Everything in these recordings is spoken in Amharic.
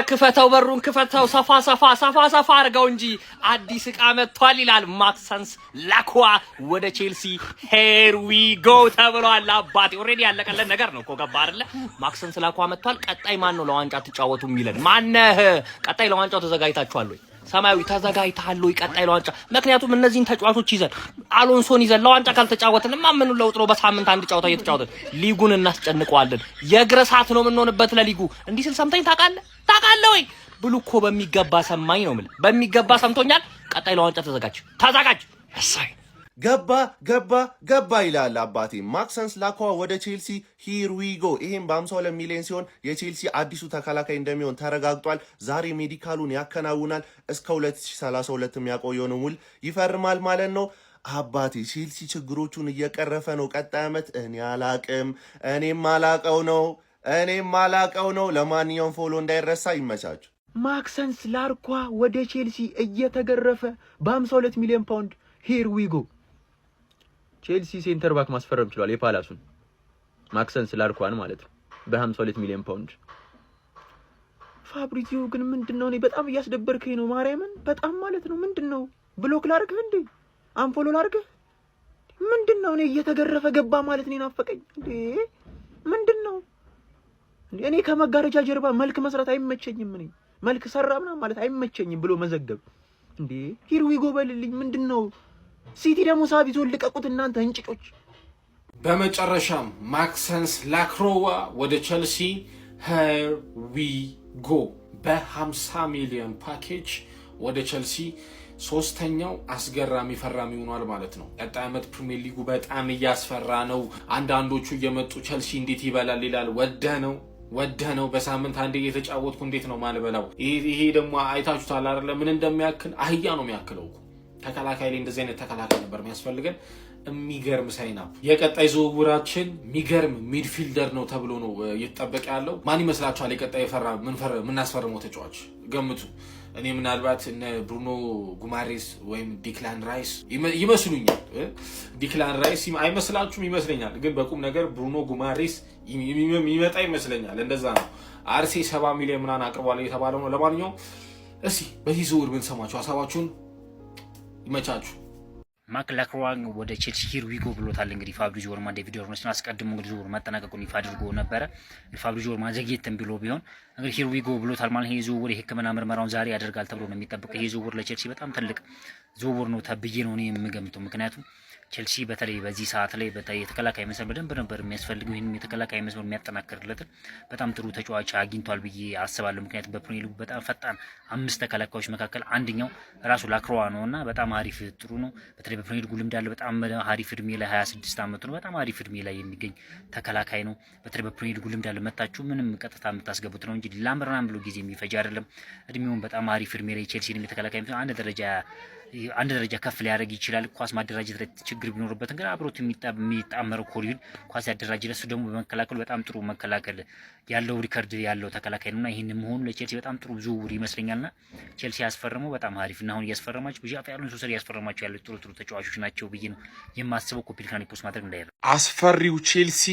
ክፈተው በሩን ክፈተው ሰፋ አርገው እንጂ አዲስ ዕቃ መጥቷል ይላል ማክሰንስ ላክዋ ወደ ቼልሲ ሄር ዊ ጎ ተብሏል። አባቴ ኦሬዲ ያለቀለን ነገር ነው እኮ ገባ አይደለ? ማክሰንስ ላክዋ መጥቷል። ቀጣይ ማን ነው ለዋንጫ ተጫወቱ የሚለን? ማነህ? ቀጣይ ለዋንጫው ተዘጋጅታችኋል ወይ? ሰማያዊ ተዘጋጅተሃል ወይ ቀጣይ ለዋንጫ? ምክንያቱም እነዚህን ተጫዋቾች ይዘን አሎንሶን ይዘን ለዋንጫ ካልተጫወትን ማን ነው ለውጥ ነው? በሳምንት አንድ ጫወታ እየተጫወትን ሊጉን እናስጨንቀዋለን። የግረሳት ነው የምንሆንበት ለሊጉ። እንዲህ ስል ሰምተኝ ታውቃለህ ወይ? ብሉ እኮ በሚገባ ሰማኝ ነው የምልህ። በሚገባ ሰምቶኛል። ቀጣይ ለዋንጫ ተዘጋጅ። እሰይ ገባ ይላል አባቴ። ማክሰንስ ላክዋ ወደ ቼልሲ ሂር ዊ ጎ። ይሄም በ52 ሚሊዮን ሲሆን የቼልሲ አዲሱ ተከላካይ እንደሚሆን ተረጋግጧል። ዛሬ ሜዲካሉን ያከናውናል። እስከ 2032 የሚያቆየውን ውል ይፈርማል ማለት ነው። አባቴ ቼልሲ ችግሮቹን እየቀረፈ ነው። ቀጣይ ዓመት እኔም አላቀው ነው። ለማንኛውም ፎሎ እንዳይረሳ። ይመቻችሁ። ማክሰንስ ላክዋ ወደ ቼልሲ እየተገረፈ በ52 ሚሊዮን ፓውንድ ሂር ዊ ጎ። ቼልሲ ሴንተር ባክ ማስፈረም ችሏል። የፓላሱን ማክሰንስ ላክዋን ማለት ነው በ52 ሚሊዮን ፓውንድ። ፋብሪዚዮ ግን ምንድነው? እኔ በጣም እያስደበርከኝ ነው ማርያምን፣ በጣም ማለት ነው። ምንድነው? ብሎክ ላርግህ እንዴ? አንፎሎ ላርግህ? ምንድነው? እኔ እየተገረፈ ገባ ማለት ነው ናፈቀኝ እንዴ? ምንድነው? እኔ ከመጋረጃ ጀርባ መልክ መስራት አይመቸኝም። እኔ መልክ ሰራ ምናምን ማለት አይመቸኝም ብሎ መዘገብ እንዴ? ሂር ዊ ጎ በልልኝ። ምንድነው? ሲቲ ደግሞ ሳቢዞ ልቀቁት እናንተ እንጭጮች። በመጨረሻም ማክሰንስ ላክሮዋ ወደ ቼልሲ ሂር ዊ ጎ በ50 ሚሊዮን ፓኬጅ ወደ ቼልሲ ሶስተኛው አስገራሚ ፈራሚ ሆኗል ማለት ነው። ቀጣይ ዓመት ፕሪሚየር ሊጉ በጣም እያስፈራ ነው። አንዳንዶቹ እየመጡ ቼልሲ እንዴት ይበላል ይላል። ወደ ነው በሳምንት አንዴ እየተጫወትኩ እንዴት ነው ማልበላው? ይሄ ደግሞ አይታችሁታል አይደለ? ምን እንደሚያክል አህያ ነው የሚያክለው እኮ። ተከላካይ ላይ እንደዚህ አይነት ተከላካይ ነበር የሚያስፈልገን። የሚገርም ሳይና የቀጣይ ዝውውራችን የሚገርም ሚድፊልደር ነው ተብሎ ነው እየተጠበቀ ያለው። ማን ይመስላችኋል? የቀጣይ ምናስፈርመው ተጫዋች ገምቱ። እኔ ምናልባት እነ ብሩኖ ጉማሬስ ወይም ዲክላን ራይስ ይመስሉኛል። ዲክላን ራይስ አይመስላችሁም? ይመስለኛል። ግን በቁም ነገር ብሩኖ ጉማሬስ የሚመጣ ይመስለኛል። እንደዛ ነው። አርሴ 70 ሚሊዮን ምናምን አቅርቧል የተባለው ነው። ለማንኛውም እስቲ በዚህ ዝውውር ምን ሰማችሁ? ሀሳባችሁን ይመቻችሁ። ማክ ላክሮዋን ወደ ቼልሲ ሂር ዊ ጎ ብሎታል። እንግዲህ ፋብሪዚዮ ሮማን ዴቪድ ኦርነስን አስቀድሞ እንግዲህ ዝውውር መጠናቀቁን ይፋ አድርጎ ነበረ። ፋብሪዚዮ ሮማን ዘግየትም ብሎ ቢሆን እንግዲህ ሂር ዊ ጎ ብሎታል ማለት ይሄ ዝውውር የሕክምና ምርመራውን ዛሬ ያደርጋል ተብሎ ነው የሚጠበቀው። ይሄ ዝውውር ለቼልሲ በጣም ትልቅ ዝውውር ነው ተብዬ ነው እኔ የምገምተው። ምክንያቱም ቼልሲ በተለይ በዚህ ሰዓት ላይ የተከላካይ መስመር በደንብ ነበር የሚያስፈልገው። ይሄንም የተከላካይ መስመር የሚያጠናክርለትን በጣም ጥሩ ተጫዋች አግኝቷል ብዬ አስባለሁ። ምክንያቱም በፕሪሚየር ሊጉ በጣም ፈጣን 5 ተከላካዮች መካከል አንደኛው ራሱ ላክሮዋ ነውና በጣም አሪፍ ጥሩ ነው። በተለይ በፕሪሚየር ሊጉ ልምድ ያለው በጣም አሪፍ እድሜ ላይ 26 ዓመቱ ነው። በጣም አሪፍ እድሜ ላይ የሚገኝ ተከላካይ ነው። በተለይ በፕሪሚየር ሊጉ ልምድ ያለው መታችሁ ምንም ቀጥታ የምታስገቡት ነው እንጂ ላምራም ብሎ ጊዜ የሚፈጅ አይደለም። እድሜውን በጣም አሪፍ እድሜ ላይ ቼልሲን የተከላካይ አንድ ደረጃ ከፍ ሊያደርግ ይችላል። ኳስ ማደራጀት ላይ ችግር ቢኖርበት ግን አብሮት የሚጣመረው ኮሪን ኳስ ያደራጀለት እሱ ደግሞ በመከላከል በጣም ጥሩ መከላከል ያለው ሪከርድ ያለው ተከላካይ ነውና ይሄን መሆኑ ለቼልሲ በጣም ጥሩ ዝውውር ይመስለኛልና ቼልሲ ያስፈረመው በጣም አሪፍ እና አሁን ያስፈረማቸው ብዙ አፍያሉን ሶሰር ያስፈረማቸው ያሉት ጥሩ ተጫዋቾች ናቸው ብዬ ነው የማስበው። ኮፒልካን ፖስት ማድረግ እንዳይረሳ። አስፈሪው ቼልሲ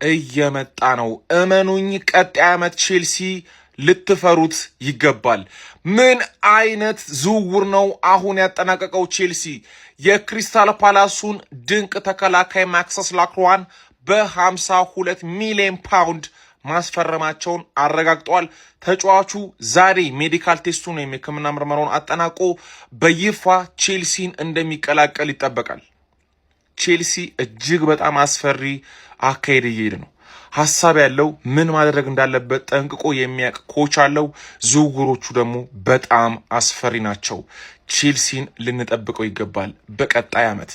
እየመጣ ነው። እመኑኝ፣ ቀጣይ ዓመት ቼልሲ ልትፈሩት ይገባል። ምን አይነት ዝውውር ነው አሁን ያጠናቀቀው ቼልሲ? የክሪስታል ፓላሱን ድንቅ ተከላካይ ማክሰንስ ላክሮዋን በ52 ሚሊዮን ፓውንድ ማስፈረማቸውን አረጋግጠዋል። ተጫዋቹ ዛሬ ሜዲካል ቴስቱን ወይም የሕክምና ምርመራውን አጠናቆ በይፋ ቼልሲን እንደሚቀላቀል ይጠበቃል። ቼልሲ እጅግ በጣም አስፈሪ አካሄድ እየሄደ ነው። ሀሳብ ያለው ምን ማድረግ እንዳለበት ጠንቅቆ የሚያውቅ ኮች አለው። ዝውውሮቹ ደግሞ በጣም አስፈሪ ናቸው። ቼልሲን ልንጠብቀው ይገባል። በቀጣይ ዓመት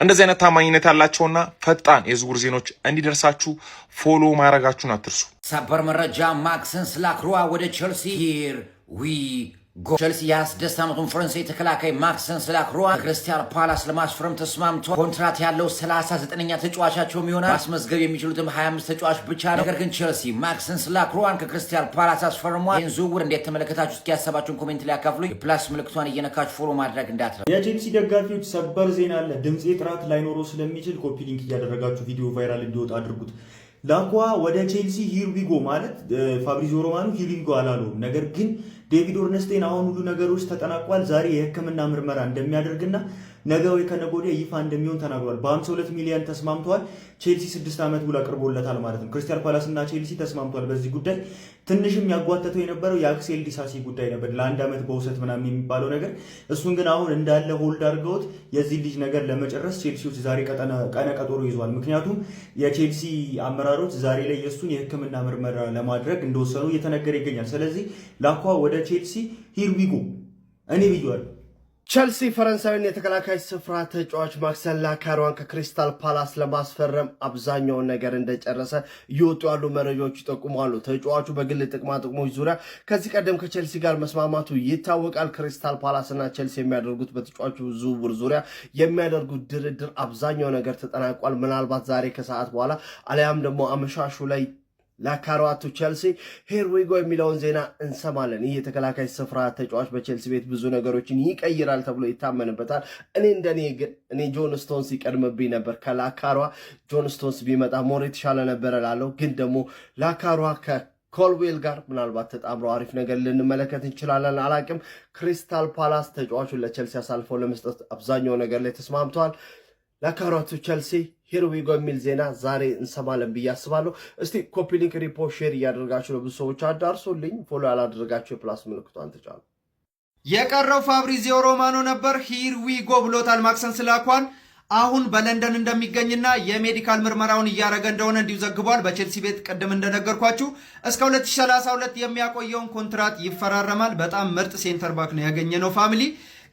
እንደዚህ አይነት ታማኝነት ያላቸውና ፈጣን የዝውውር ዜናዎች እንዲደርሳችሁ ፎሎ ማድረጋችሁን አትርሱ። ሰበር መረጃ ማክሰንስ ላክሮዋ ወደ ቼልሲ ሂር ዊ ጎ። ቼልሲ የአስደስት ዓመቱን ፈረንሳይ ተከላካይ ማክሰንስ ላክሮዋ ከክሪስታል ፓላስ ለማስፈረም ተስማምቷል። ኮንትራት ያለው 39ኛ ተጫዋቻቸውም ይሆናል። ማስመዝገብ የሚችሉትም 25 ተጫዋች ብቻ ነው። ነገር ግን ቼልሲ ማክሰንስ ላክሮዋን ከክሪስታል ፓላስ አስፈርሟል። ይህን ዝውውር እንዴት ተመለከታችሁ? እስኪ ያሰባችሁን ኮሜንት ላይ ያካፍሉኝ። የፕላስ ምልክቷን እየነካችሁ ፎሎ ማድረግ እንዳትረሱ። የቼልሲ ደጋፊዎች ሰበር ዜና አለ። ድምጼ ጥራት ላይኖረው ስለሚችል ኮፒ ሊንክ እያደረጋችሁ ቪዲዮ ቫይራል እንዲወጣ አድርጉት። ላኳ ወደ ቼልሲ ሂር ዊ ጎ ማለት ፋብሪዚዮ ሮማኖ ሂር ዊ ጎ አላለውም። ነገር ግን ዴቪድ ኦርንስቴን አሁን ሁሉ ነገሮች ተጠናቋል፣ ዛሬ የሕክምና ምርመራ እንደሚያደርግና ነገ ወይ ከነገ ወዲያ ይፋ እንደሚሆን ተናግሯል። በ52 ሚሊዮን ተስማምተዋል። ቼልሲ 6 ዓመት ውል አቅርቦለታል ማለት ነው። ክሪስታል ፓላስ እና ቼልሲ ተስማምተዋል በዚህ ጉዳይ። ትንሽም ያጓተተው የነበረው የአክሴል ዲሳሲ ጉዳይ ነበር፣ ለ1 ዓመት በውሰት ምናምን የሚባለው ነገር። እሱን ግን አሁን እንዳለ ሆልድ አድርገውት የዚህ ልጅ ነገር ለመጨረስ ቼልሲዎች ዛሬ ቀነ ቀጠሮ ይዟል። ምክንያቱም የቼልሲ አመራሮች ዛሬ ላይ የእሱን የሕክምና ምርመራ ለማድረግ እንደወሰኑ እየተነገረ ይገኛል። ስለዚህ ላኳ ወደ ቼልሲ ሂር ዊ ጎ እኔ ብያለሁ። ቸልሲ ፈረንሳዊን የተከላካይ ስፍራ ተጫዋች ማክሰን ላካሯን ከክሪስታል ፓላስ ለማስፈረም አብዛኛውን ነገር እንደጨረሰ እየወጡ ያሉ መረጃዎች ይጠቁማሉ። ተጫዋቹ በግል ጥቅማ ጥቅሞች ዙሪያ ከዚህ ቀደም ከቸልሲ ጋር መስማማቱ ይታወቃል። ክሪስታል ፓላስ እና ቸልሲ የሚያደርጉት በተጫዋቹ ዝውውር ዙሪያ የሚያደርጉት ድርድር አብዛኛው ነገር ተጠናቋል። ምናልባት ዛሬ ከሰዓት በኋላ አሊያም ደግሞ አመሻሹ ላይ ላካሯቱ ቸልሲ ሂር ዊ ጎ የሚለውን ዜና እንሰማለን። ይህ የተከላካይ ስፍራ ተጫዋች በቸልሲ ቤት ብዙ ነገሮችን ይቀይራል ተብሎ ይታመንበታል። እኔ ጆን ስቶንስ ይቀድምብኝ ነበር። ከላካሯ ጆን ስቶንስ ቢመጣ ሞር የተሻለ ነበረ ላለው፣ ግን ደግሞ ላካሯ ከኮልዌል ጋር ምናልባት ተጣምረው አሪፍ ነገር ልንመለከት እንችላለን። አላቅም። ክሪስታል ፓላስ ተጫዋቹን ለቸልሲ አሳልፈው ለመስጠት አብዛኛው ነገር ላይ ተስማምተዋል። ላካሯቱ ቸልሲ ሂር ዊ ጎ የሚል ዜና ዛሬ እንሰማለን ብዬ አስባለሁ። እስቲ ኮፒ ሊንክ፣ ሪፖርት፣ ሼር እያደረጋችሁ ለብዙ ሰዎች አዳርሶልኝ። ፎሎ ያላደረጋችሁ የፕላስ ምልክቷን ተጫኑ። የቀረው ፋብሪዚዮ ሮማኖ ነበር። ሂር ዊ ጎ ብሎታል ማክሰንስ ላኳን። አሁን በለንደን እንደሚገኝና የሜዲካል ምርመራውን እያደረገ እንደሆነ እንዲሁ ዘግቧል። በቼልሲ ቤት ቅድም እንደነገርኳችሁ እስከ 2032 የሚያቆየውን ኮንትራት ይፈራረማል። በጣም ምርጥ ሴንተር ባክ ነው ያገኘ ነው ፋሚሊ።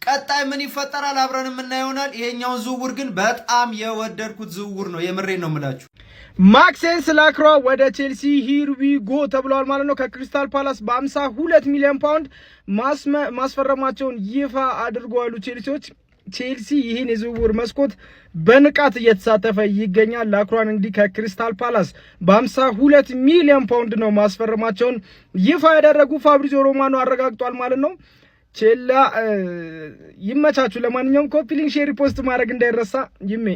ቀጣይ ምን ይፈጠራል አብረን የምናየው ይሆናል። ይሄኛውን ዝውውር ግን በጣም የወደድኩት ዝውውር ነው። የምሬን ነው የምላችሁ። ማክሰንስ ላክሯ ወደ ቼልሲ ሂር ዊ ጎ ተብለዋል ማለት ነው። ከክሪስታል ፓላስ በ52 ሚሊዮን ፓውንድ ማስፈረማቸውን ይፋ አድርገዋሉ ቼልሲዎች። ቼልሲ ይህን የዝውውር መስኮት በንቃት እየተሳተፈ ይገኛል። ላክሯን እንግዲህ ከክሪስታል ፓላስ በ52 ሚሊዮን ፓውንድ ነው ማስፈረማቸውን ይፋ ያደረጉ ፋብሪዚዮ ሮማኖ አረጋግጧል ማለት ነው። ቼላ ይመቻችሁ። ለማንኛውም ኮፒ ሊንክ፣ ሼር፣ ፖስት ማድረግ እንዳይረሳ። ይሜ